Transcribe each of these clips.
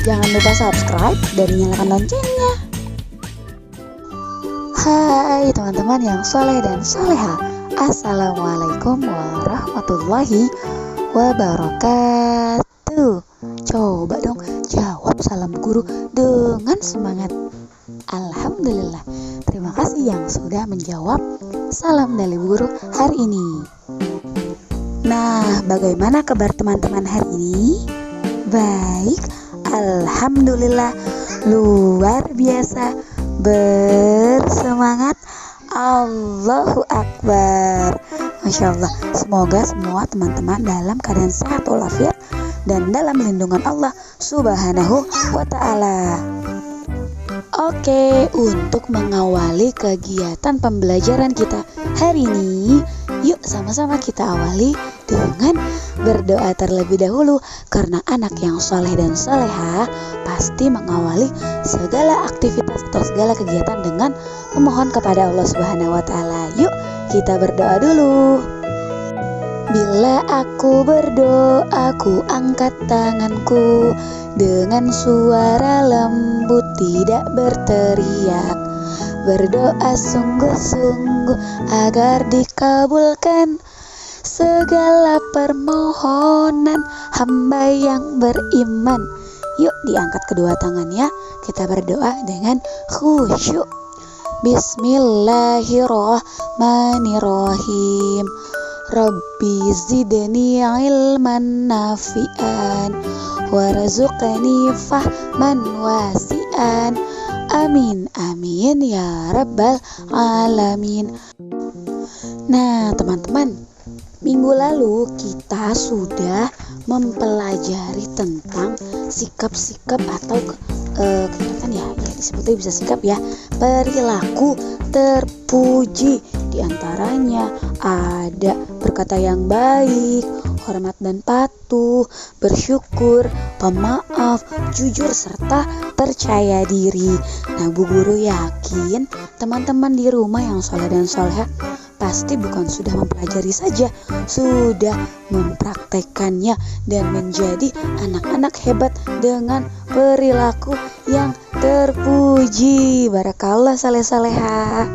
Jangan lupa subscribe dan nyalakan loncengnya. Hai teman-teman yang soleh dan soleha, Assalamualaikum warahmatullahi wabarakatuh. Coba dong jawab salam guru dengan semangat. Alhamdulillah, terima kasih yang sudah menjawab salam dari guru hari ini. Nah, bagaimana kabar teman-teman hari ini? Baik, alhamdulillah, luar biasa, bersemangat, Allahu Akbar. Masya Allah, semoga semua teman-teman dalam keadaan sehat walafiat dan dalam lindungan Allah Subhanahu wa Ta'ala. Oke, untuk mengawali kegiatan pembelajaran kita hari ini, yuk sama-sama kita awali dengan berdoa terlebih dahulu. Karena anak yang soleh dan soleha pasti mengawali segala aktivitas atau segala kegiatan dengan memohon kepada Allah Subhanahu wa Ta'ala. Yuk kita berdoa dulu. Bila aku berdoa, ku angkat tanganku dengan suara lembut, tidak berteriak. Berdoa sungguh-sungguh agar dikabulkan segala permohonan hamba yang beriman. Yuk diangkat kedua tangannya, kita berdoa dengan khusyuk. Bismillahirrahmanirrahim. Rabbi zidni ilman nafi'an warzuqni fahman wasi'an. Amin amin ya rabbal alamin. Nah teman-teman, minggu lalu kita sudah mempelajari tentang sikap-sikap atau kegiatan ya disebutnya bisa sikap ya, perilaku terpuji. Di antaranya ada berkata yang baik, hormat dan patuh, bersyukur, pemaaf, jujur, serta percaya diri. Nah, Bu Guru yakin teman-teman di rumah yang soleh dan soleha pasti bukan sudah mempelajari saja, sudah mempraktekannya dan menjadi anak-anak hebat dengan perilaku yang terpuji. Barakallah saleh-saleha.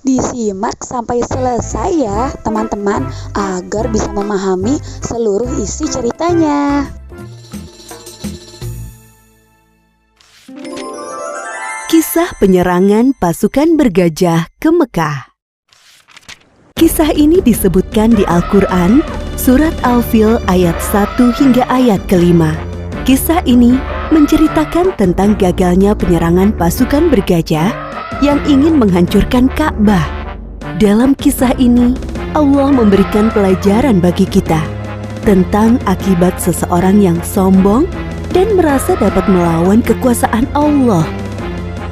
Disimak sampai selesai ya teman-teman, agar bisa memahami seluruh isi ceritanya. Kisah penyerangan pasukan bergajah ke Mekah. Kisah ini disebutkan di Al-Quran, surat Al-Fil ayat 1 hingga ayat ke-5. Kisah ini menceritakan tentang gagalnya penyerangan pasukan bergajah yang ingin menghancurkan Ka'bah. Dalam kisah ini, Allah memberikan pelajaran bagi kita tentang akibat seseorang yang sombong dan merasa dapat melawan kekuasaan Allah.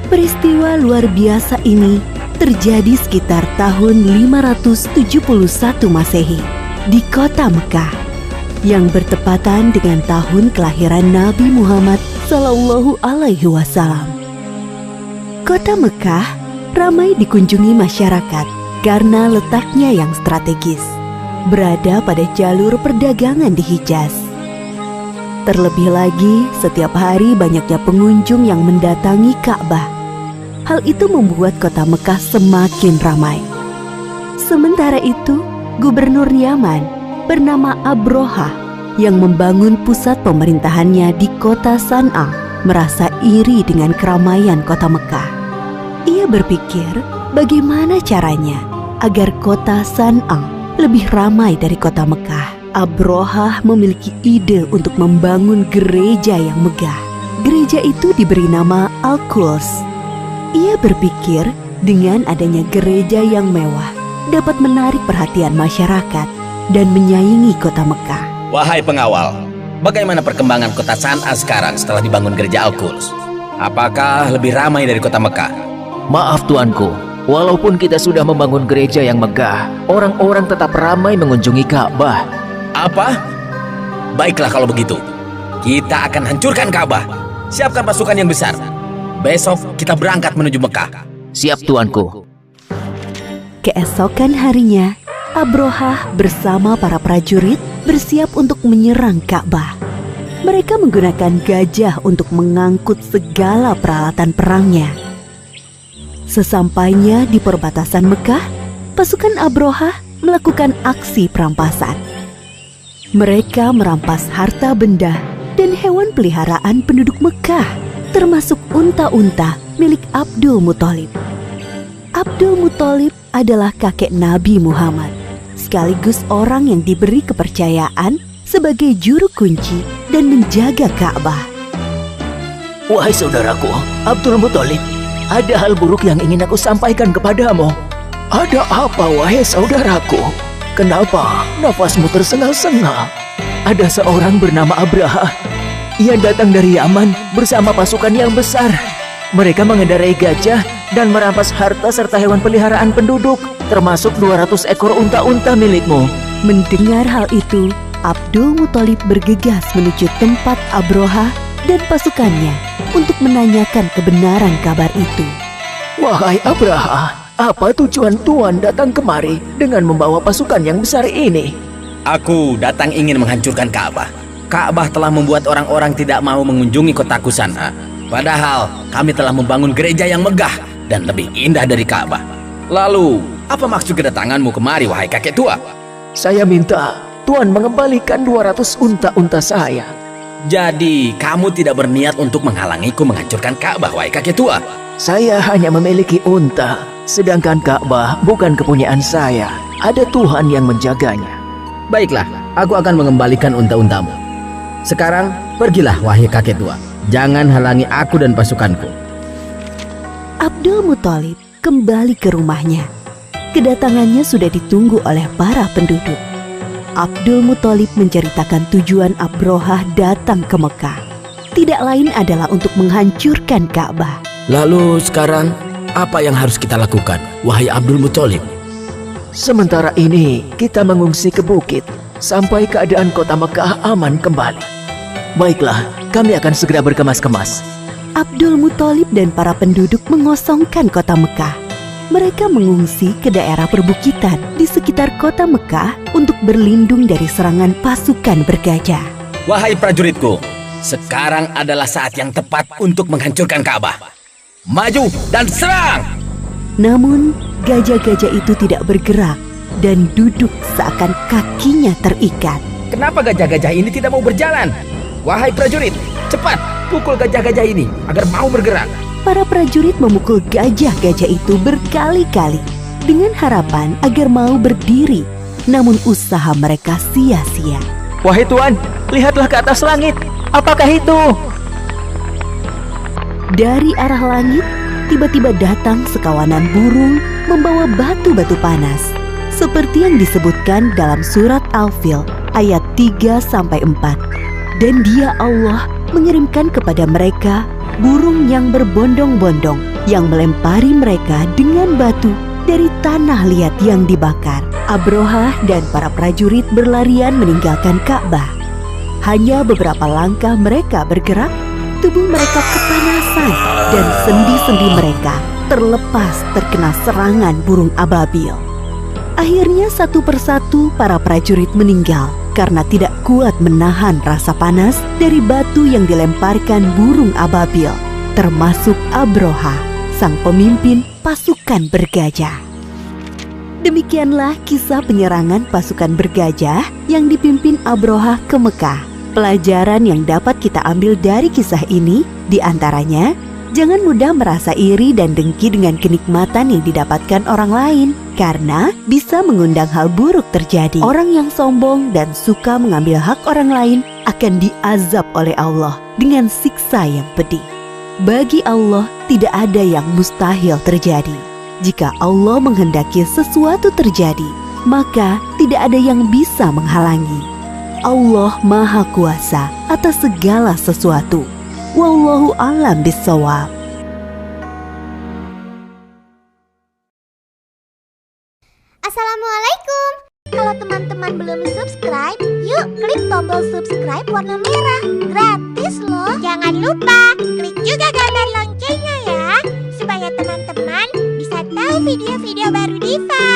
Peristiwa luar biasa ini terjadi sekitar tahun 571 Masehi di kota Mekah, yang bertepatan dengan tahun kelahiran Nabi Muhammad SAW. Kota Mekah ramai dikunjungi masyarakat karena letaknya yang strategis, berada pada jalur perdagangan di Hijaz. Terlebih lagi, setiap hari banyaknya pengunjung yang mendatangi Ka'bah. Hal itu membuat kota Mekah semakin ramai. Sementara itu, Gubernur Yaman bernama Abrohah yang membangun pusat pemerintahannya di kota San'a merasa iri dengan keramaian kota Mekah. Ia berpikir bagaimana caranya agar kota San'a lebih ramai dari kota Mekah. Abrohah memiliki ide untuk membangun gereja yang megah. Gereja itu diberi nama Al-Quds. Ia berpikir dengan adanya gereja yang mewah dapat menarik perhatian masyarakat dan menyaingi kota Mekah. Wahai pengawal, bagaimana perkembangan kota San'a sekarang setelah dibangun gereja Al-Quds? Apakah lebih ramai dari kota Mekah? Maaf tuanku, walaupun kita sudah membangun gereja yang megah, orang-orang tetap ramai mengunjungi Ka'bah. Apa? Baiklah kalau begitu. Kita akan hancurkan Ka'bah. Siapkan pasukan yang besar. Besok kita berangkat menuju Mekah. Siap tuanku. Keesokan harinya, Abrohah bersama para prajurit bersiap untuk menyerang Ka'bah. Mereka menggunakan gajah untuk mengangkut segala peralatan perangnya. Sesampainya di perbatasan Mekah, pasukan Abrohah melakukan aksi perampasan. Mereka merampas harta benda dan hewan peliharaan penduduk Mekah, termasuk unta-unta milik Abdul Muthalib. Abdul Muthalib adalah kakek Nabi Muhammad, sekaligus orang yang diberi kepercayaan sebagai juru kunci dan menjaga Ka'bah. Wahai saudaraku, Abdul Muthalib, ada hal buruk yang ingin aku sampaikan kepadamu. Ada apa, wahai saudaraku? Kenapa nafasmu tersengal-sengal? Ada seorang bernama Abraha. Ia datang dari Yaman bersama pasukan yang besar. Mereka mengendarai gajah dan merampas harta serta hewan peliharaan penduduk, termasuk 200 ekor unta-unta milikmu. Mendengar hal itu, Abdul Muthalib bergegas menuju tempat Abrohah dan pasukannya untuk menanyakan kebenaran kabar itu. Wahai Abraha, apa tujuan Tuan datang kemari dengan membawa pasukan yang besar ini? Aku datang ingin menghancurkan Ka'bah. Ka'bah telah membuat orang-orang tidak mau mengunjungi kotaku San'a. Padahal kami telah membangun gereja yang megah dan lebih indah dari Ka'bah. Lalu, apa maksud kedatanganmu kemari, wahai kakek tua? Saya minta Tuan mengembalikan 200 unta-unta saya. Jadi, kamu tidak berniat untuk menghalangiku menghancurkan Ka'bah, wahai kakek tua? Saya hanya memiliki unta, sedangkan Ka'bah bukan kepunyaan saya. Ada Tuhan yang menjaganya. Baiklah, aku akan mengembalikan unta-untamu. Sekarang, pergilah wahai kakek tua. Jangan halangi aku dan pasukanku. Abdul Muthalib kembali ke rumahnya. Kedatangannya sudah ditunggu oleh para penduduk. Abdul Muthalib menceritakan tujuan Abrohah datang ke Mekah. Tidak lain adalah untuk menghancurkan Ka'bah. Lalu sekarang, apa yang harus kita lakukan, wahai Abdul Muthalib? Sementara ini, kita mengungsi ke bukit sampai keadaan kota Mekah aman kembali. Baiklah, kami akan segera berkemas-kemas. Abdul Muthalib dan para penduduk mengosongkan kota Mekah. Mereka mengungsi ke daerah perbukitan di sekitar kota Mekah untuk berlindung dari serangan pasukan bergajah. Wahai prajuritku, sekarang adalah saat yang tepat untuk menghancurkan Ka'bah. Maju dan serang! Namun, gajah-gajah itu tidak bergerak dan duduk seakan kakinya terikat. Kenapa gajah-gajah ini tidak mau berjalan? Wahai prajurit, cepat pukul gajah-gajah ini agar mau bergerak. Para prajurit memukul gajah-gajah itu berkali-kali dengan harapan agar mau berdiri. Namun usaha mereka sia-sia. Wahai Tuan, lihatlah ke atas langit. Apakah itu? Dari arah langit, tiba-tiba datang sekawanan burung membawa batu-batu panas. Seperti yang disebutkan dalam surat Al-Fil ayat 3-4. Dan Dia Allah mengirimkan kepada mereka burung yang berbondong-bondong yang melempari mereka dengan batu dari tanah liat yang dibakar. Abrohah dan para prajurit berlarian meninggalkan Ka'bah. Hanya beberapa langkah mereka bergerak, tubuh mereka kepanasan dan sendi-sendi mereka terlepas terkena serangan burung ababil. Akhirnya satu persatu para prajurit meninggal karena tidak kuat menahan rasa panas dari batu yang dilemparkan burung ababil, termasuk Abroha, sang pemimpin pasukan bergajah. Demikianlah kisah penyerangan pasukan bergajah yang dipimpin Abroha ke Mekah. Pelajaran yang dapat kita ambil dari kisah ini diantaranya, jangan mudah merasa iri dan dengki dengan kenikmatan yang didapatkan orang lain, karena bisa mengundang hal buruk terjadi. Orang yang sombong dan suka mengambil hak orang lain akan diazab oleh Allah dengan siksa yang pedih. Bagi Allah tidak ada yang mustahil terjadi. Jika Allah menghendaki sesuatu terjadi, maka tidak ada yang bisa menghalangi. Allah Maha Kuasa atas segala sesuatu. Wallahu a'lam bishawab. Assalamualaikum. Kalau teman-teman belum subscribe, yuk klik tombol subscribe warna merah. Gratis loh. Jangan lupa klik juga gambar loncengnya ya, supaya teman-teman bisa tahu video-video baru Diva.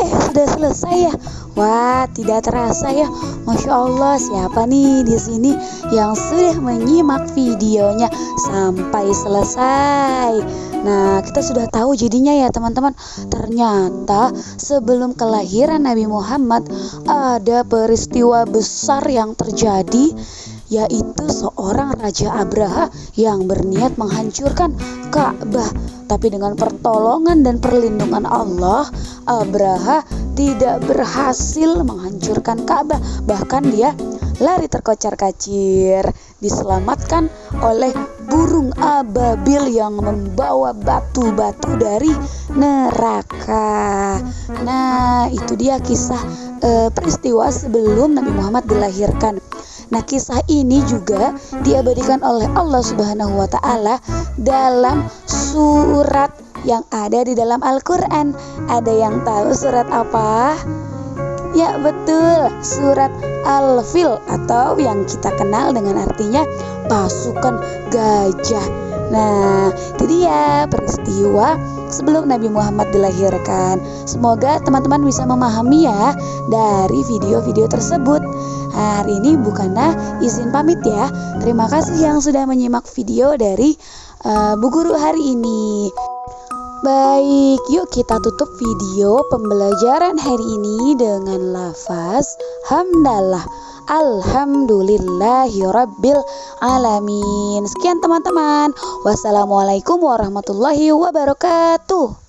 Sudah selesai ya? Wah, tidak terasa ya. Masya Allah, siapa nih di sini yang sudah menyimak videonya sampai selesai? Nah, kita sudah tahu jadinya ya teman-teman. Ternyata sebelum kelahiran Nabi Muhammad ada peristiwa besar yang terjadi, yaitu seorang Raja Abraha yang berniat menghancurkan Ka'bah. Tapi dengan pertolongan dan perlindungan Allah, Abraha tidak berhasil menghancurkan Ka'bah. Bahkan dia lari terkocar-kacir, diselamatkan oleh burung ababil yang membawa batu-batu dari neraka. Nah, itu dia kisah peristiwa sebelum Nabi Muhammad dilahirkan. Nah, kisah ini juga diabadikan oleh Allah Subhanahu wa Ta'ala dalam surat yang ada di dalam Al-Quran. Ada yang tahu surat apa? Ya, betul, surat Al-Fil, atau yang kita kenal dengan artinya pasukan gajah. Nah, itu dia peristiwa sebelum Nabi Muhammad dilahirkan. Semoga teman-teman bisa memahami ya dari video-video tersebut. Hari ini Bukanah izin pamit ya. Terima kasih yang sudah menyimak video dari Bu Guru hari ini. Baik, yuk kita tutup video pembelajaran hari ini dengan lafaz hamdalah. Alhamdulillahirabbil alamin. Sekian teman-teman. Wassalamualaikum warahmatullahi wabarakatuh.